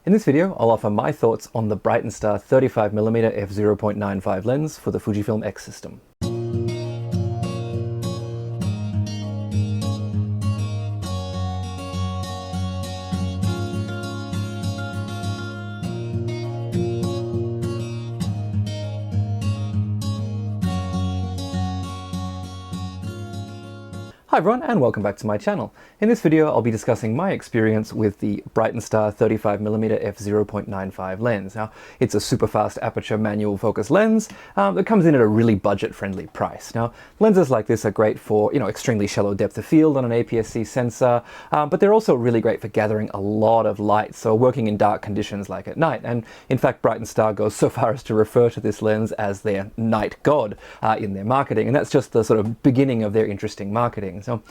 In this video, I'll offer my thoughts on the BrightinStar 35mm f/0.95 lens for the Fujifilm X system. Hi everyone, and welcome back to my channel. In this video, I'll be discussing my experience with the BrightinStar 35mm f/0.95 lens. Now, it's a super fast aperture manual focus lens that comes in at a really budget-friendly price. Now, lenses like this are great for, extremely shallow depth of field on an APS-C sensor, but they're also really great for gathering a lot of light, so working in dark conditions like at night. And in fact, BrightinStar goes so far as to refer to this lens as their night god in their marketing, and that's just the sort of beginning of their interesting marketing. So,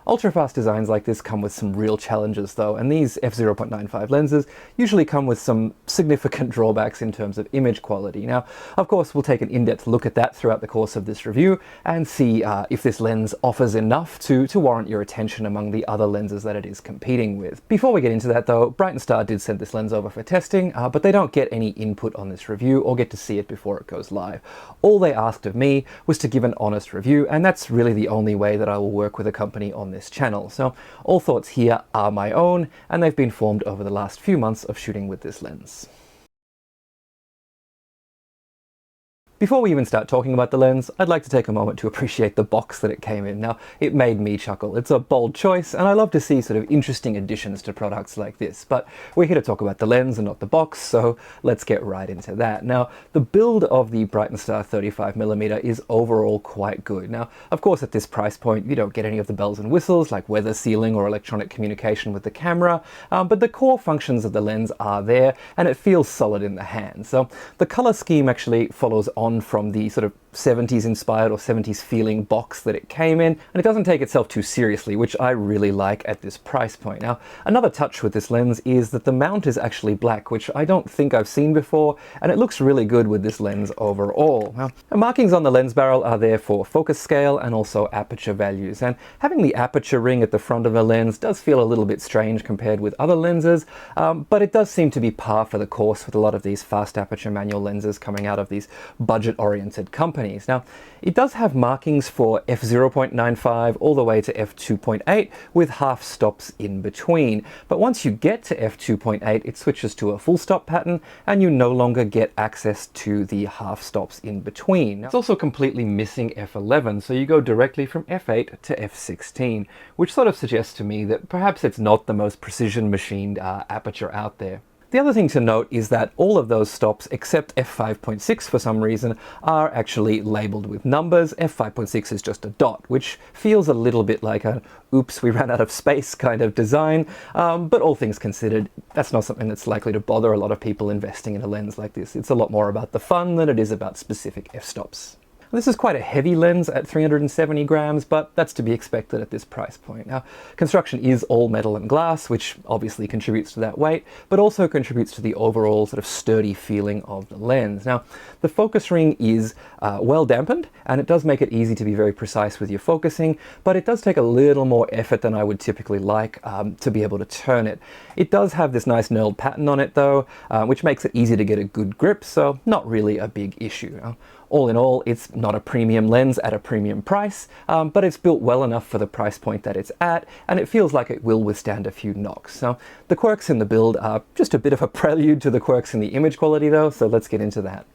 ultra-fast designs like this come with some real challenges though, and these f/0.95 lenses usually come with some significant drawbacks in terms of image quality. Now, of course, we'll take an in-depth look at that throughout the course of this review and see if this lens offers enough to warrant your attention among the other lenses that it is competing with. Before we get into that though, BrightinStar did send this lens over for testing, but they don't get any input on this review or get to see it before it goes live. All they asked of me was to give an honest review, and that's really the only way that I will work with a company on this channel. So all thoughts here are my own, and they've been formed over the last few months of shooting with this lens. Before we even start talking about the lens, I'd like to take a moment to appreciate the box that it came in. Now, it made me chuckle. It's a bold choice, and I love to see sort of interesting additions to products like this, but we're here to talk about the lens and not the box, so let's get right into that. Now, the build of the BrightinStar 35mm is overall quite good. Now, of course, at this price point, you don't get any of the bells and whistles like weather sealing or electronic communication with the camera, but the core functions of the lens are there, and it feels solid in the hand. So the color scheme actually follows on from the sort of 70s inspired or 70s feeling box that it came in, and it doesn't take itself too seriously, which I really like at this price point. Now, another touch with this lens is that the mount is actually black, which I don't think I've seen before, and it looks really good with this lens overall. Now, the markings on the lens barrel are there for focus scale and also aperture values, and having the aperture ring at the front of the lens does feel a little bit strange compared with other lenses, but it does seem to be par for the course with a lot of these fast aperture manual lenses coming out of these budget-oriented companies. Now, it does have markings for f/0.95 all the way to f/2.8 with half stops in between, but once you get to f/2.8 it switches to a full stop pattern and you no longer get access to the half stops in between. It's also completely missing f11, so you go directly from f8 to f16, which sort of suggests to me that perhaps it's not the most precision machined aperture out there. The other thing to note is that all of those stops except f5.6 for some reason are actually labeled with numbers. f5.6 is just a dot, which feels a little bit like a oops, we ran out of space kind of design, but all things considered, that's not something that's likely to bother a lot of people investing in a lens like this. It's a lot more about the fun than it is about specific f-stops. This is quite a heavy lens at 370 grams, but that's to be expected at this price point. Now, construction is all metal and glass, which obviously contributes to that weight, but also contributes to the overall sort of sturdy feeling of the lens. Now, the focus ring is well dampened, and it does make it easy to be very precise with your focusing, but it does take a little more effort than I would typically like to be able to turn it. It does have this nice knurled pattern on it though, which makes it easy to get a good grip, so not really a big issue. Now, all in all, it's not a premium lens at a premium price, but it's built well enough for the price point that it's at, and it feels like it will withstand a few knocks. So the quirks in the build are just a bit of a prelude to the quirks in the image quality though, so let's get into that.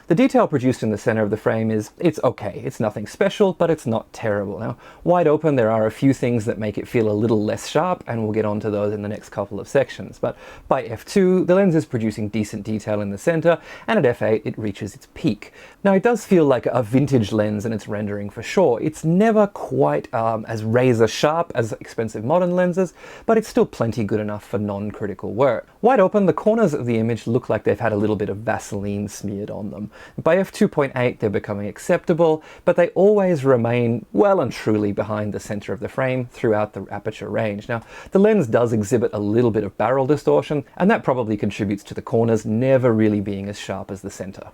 The detail produced in the center of the frame it's okay. It's nothing special, but it's not terrible. Now, wide open, there are a few things that make it feel a little less sharp, and we'll get onto those in the next couple of sections. But by f2, the lens is producing decent detail in the center, and at f8, it reaches its peak. Now, it does feel like a vintage lens in its rendering for sure. It's never quite as razor sharp as expensive modern lenses, but it's still plenty good enough for non-critical work. Wide open, the corners of the image look like they've had a little bit of Vaseline smeared on them. By f2.8 they're becoming acceptable, but they always remain well and truly behind the center of the frame throughout the aperture range. Now, the lens does exhibit a little bit of barrel distortion, and that probably contributes to the corners never really being as sharp as the center.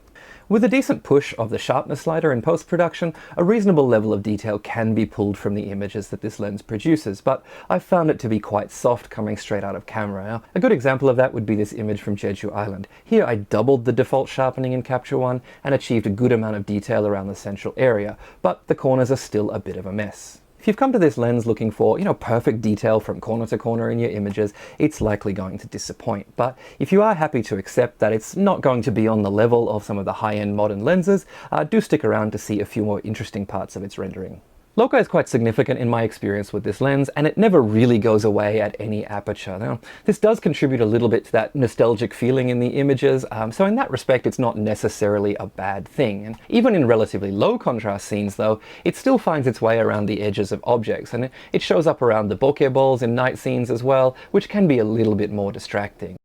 With a decent push of the sharpness slider in post-production, a reasonable level of detail can be pulled from the images that this lens produces, but I've found it to be quite soft coming straight out of camera. Now, a good example of that would be this image from Jeju Island. Here I doubled the default sharpening in Capture One and achieved a good amount of detail around the central area, but the corners are still a bit of a mess. If you've come to this lens looking for, perfect detail from corner to corner in your images, it's likely going to disappoint. But if you are happy to accept that it's not going to be on the level of some of the high-end modern lenses, do stick around to see a few more interesting parts of its rendering. Loci is quite significant in my experience with this lens, and it never really goes away at any aperture. Now, this does contribute a little bit to that nostalgic feeling in the images, so in that respect it's not necessarily a bad thing. And even in relatively low contrast scenes though, it still finds its way around the edges of objects, and it shows up around the bokeh balls in night scenes as well, which can be a little bit more distracting.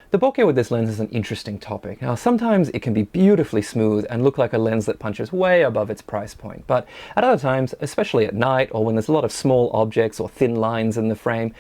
The bokeh with this lens is an interesting topic. Now, sometimes it can be beautifully smooth and look like a lens that punches way above its price point, but at other times, especially at night or when there's a lot of small objects or thin lines in the frame,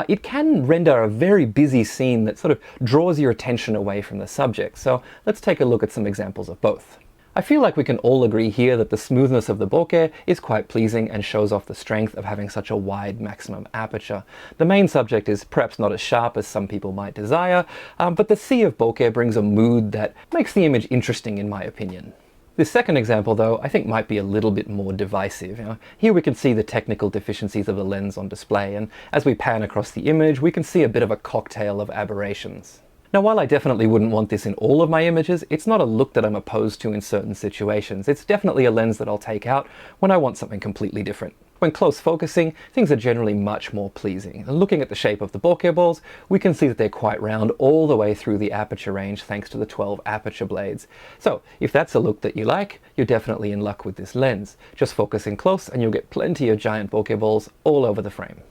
it can render a very busy scene that sort of draws your attention away from the subject. So let's take a look at some examples of both. I feel like we can all agree here that the smoothness of the bokeh is quite pleasing and shows off the strength of having such a wide maximum aperture. The main subject is perhaps not as sharp as some people might desire, but the sea of bokeh brings a mood that makes the image interesting in my opinion. This second example though, I think might be a little bit more divisive. Here we can see the technical deficiencies of the lens on display, and as we pan across the image we can see a bit of a cocktail of aberrations. Now, while I definitely wouldn't want this in all of my images, it's not a look that I'm opposed to in certain situations. It's definitely a lens that I'll take out when I want something completely different. When close focusing, things are generally much more pleasing. And looking at the shape of the bokeh balls, we can see that they're quite round all the way through the aperture range thanks to the 12 aperture blades. So if that's a look that you like, you're definitely in luck with this lens. Just focus in close and you'll get plenty of giant bokeh balls all over the frame.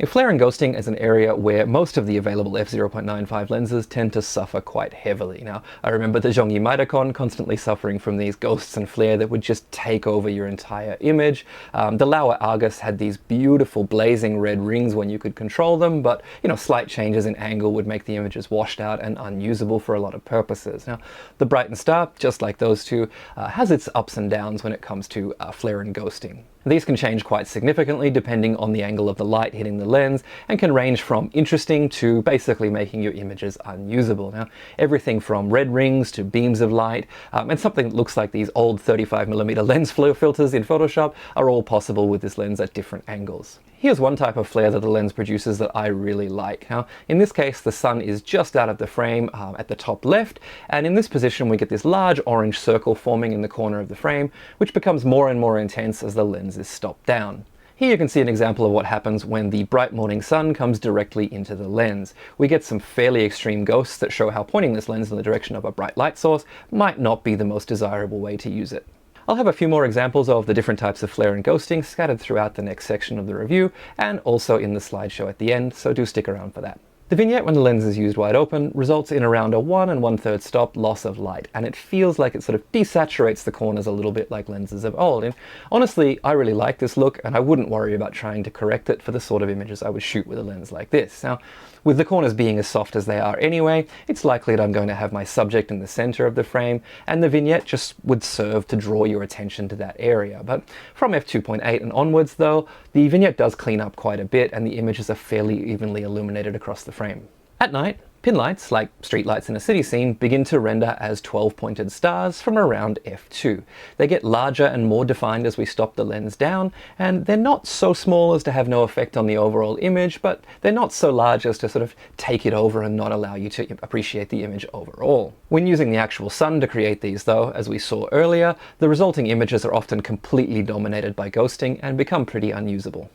Flare and ghosting is an area where most of the available f/0.95 lenses tend to suffer quite heavily. Now, I remember the Zhongyi Mitacon constantly suffering from these ghosts and flare that would just take over your entire image. The Laowa Argus had these beautiful blazing red rings when you could control them, but slight changes in angle would make the images washed out and unusable for a lot of purposes. Now, the BrightinStar, just like those two, has its ups and downs when it comes to flare and ghosting. These can change quite significantly depending on the angle of the light hitting the lens and can range from interesting to basically making your images unusable. Now, everything from red rings to beams of light and something that looks like these old 35mm lens flare filters in Photoshop are all possible with this lens at different angles. Here's one type of flare that the lens produces that I really like. Now, in this case, the sun is just out of the frame at the top left, and in this position we get this large orange circle forming in the corner of the frame, which becomes more and more intense as the lens is stopped down. Here you can see an example of what happens when the bright morning sun comes directly into the lens. We get some fairly extreme ghosts that show how pointing this lens in the direction of a bright light source might not be the most desirable way to use it. I'll have a few more examples of the different types of flare and ghosting scattered throughout the next section of the review and also in the slideshow at the end, so do stick around for that. The vignette when the lens is used wide open results in around a 1 1/3 stop loss of light, and it feels like it sort of desaturates the corners a little bit like lenses of old. And honestly, I really like this look and I wouldn't worry about trying to correct it for the sort of images I would shoot with a lens like this. Now, with the corners being as soft as they are anyway, it's likely that I'm going to have my subject in the center of the frame, and the vignette just would serve to draw your attention to that area. But from f2.8 and onwards though, the vignette does clean up quite a bit and the images are fairly evenly illuminated across the frame. At night, pin lights, like street lights in a city scene, begin to render as 12-pointed stars from around f2. They get larger and more defined as we stop the lens down, and they're not so small as to have no effect on the overall image, but they're not so large as to sort of take it over and not allow you to appreciate the image overall. When using the actual sun to create these though, as we saw earlier, the resulting images are often completely dominated by ghosting and become pretty unusable.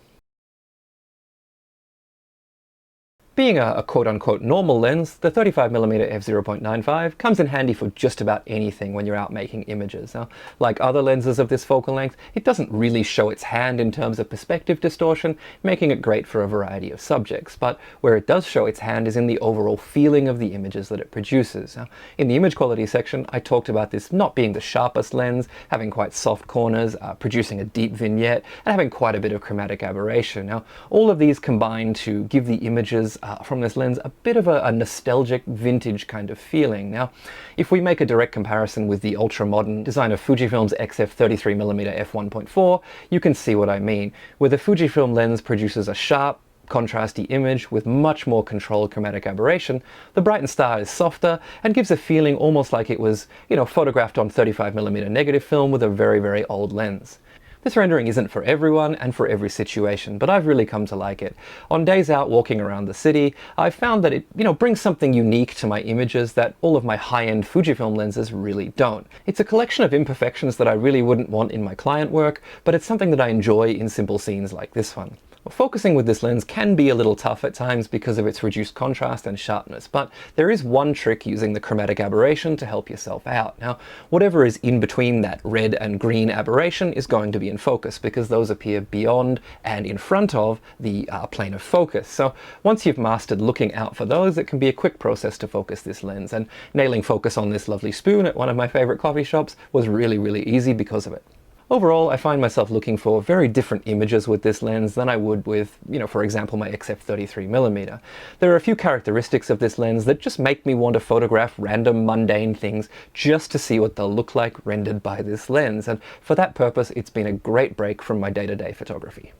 Being a quote-unquote normal lens, the 35mm f/0.95 comes in handy for just about anything when you're out making images. Now, like other lenses of this focal length, it doesn't really show its hand in terms of perspective distortion, making it great for a variety of subjects, but where it does show its hand is in the overall feeling of the images that it produces. Now, in the image quality section, I talked about this not being the sharpest lens, having quite soft corners, producing a deep vignette, and having quite a bit of chromatic aberration. Now, all of these combine to give the images from this lens a bit of a nostalgic, vintage kind of feeling. Now, if we make a direct comparison with the ultra-modern design of Fujifilm's XF 33mm f1.4, you can see what I mean, where the Fujifilm lens produces a sharp, contrasty image with much more controlled chromatic aberration. The BrightinStar is softer and gives a feeling almost like it was, photographed on 35mm negative film with a very, very old lens. This rendering isn't for everyone and for every situation, but I've really come to like it. On days out walking around the city, I've found that it, brings something unique to my images that all of my high-end Fujifilm lenses really don't. It's a collection of imperfections that I really wouldn't want in my client work, but it's something that I enjoy in simple scenes like this one. Focusing with this lens can be a little tough at times because of its reduced contrast and sharpness, but there is one trick using the chromatic aberration to help yourself out. Now, whatever is in between that red and green aberration is going to be in focus because those appear beyond and in front of the plane of focus. So once you've mastered looking out for those, it can be a quick process to focus this lens, and nailing focus on this lovely spoon at one of my favorite coffee shops was really, really easy because of it. Overall, I find myself looking for very different images with this lens than I would with, for example, my XF 33mm. There are a few characteristics of this lens that just make me want to photograph random, mundane things just to see what they'll look like rendered by this lens, and for that purpose, it's been a great break from my day-to-day photography.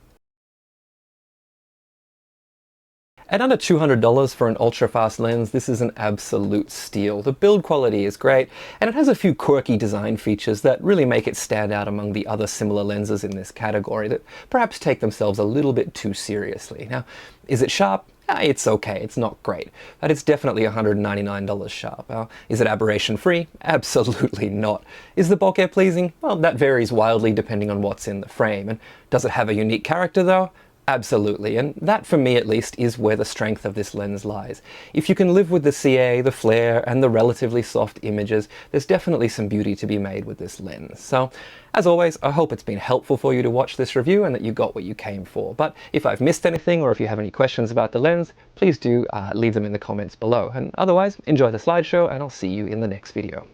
At under $200 for an ultra-fast lens, this is an absolute steal. The build quality is great, and it has a few quirky design features that really make it stand out among the other similar lenses in this category that perhaps take themselves a little bit too seriously. Now, is it sharp? It's okay, it's not great, but it's definitely $199 sharp. Is it aberration-free? Absolutely not. Is the bokeh pleasing? Well, that varies wildly depending on what's in the frame. And does it have a unique character though? Absolutely, and that for me at least is where the strength of this lens lies. If you can live with the CA, the flare, and the relatively soft images, there's definitely some beauty to be made with this lens. So, as always, I hope it's been helpful for you to watch this review and that you got what you came for. But if I've missed anything or if you have any questions about the lens, please do leave them in the comments below. And otherwise, enjoy the slideshow and I'll see you in the next video.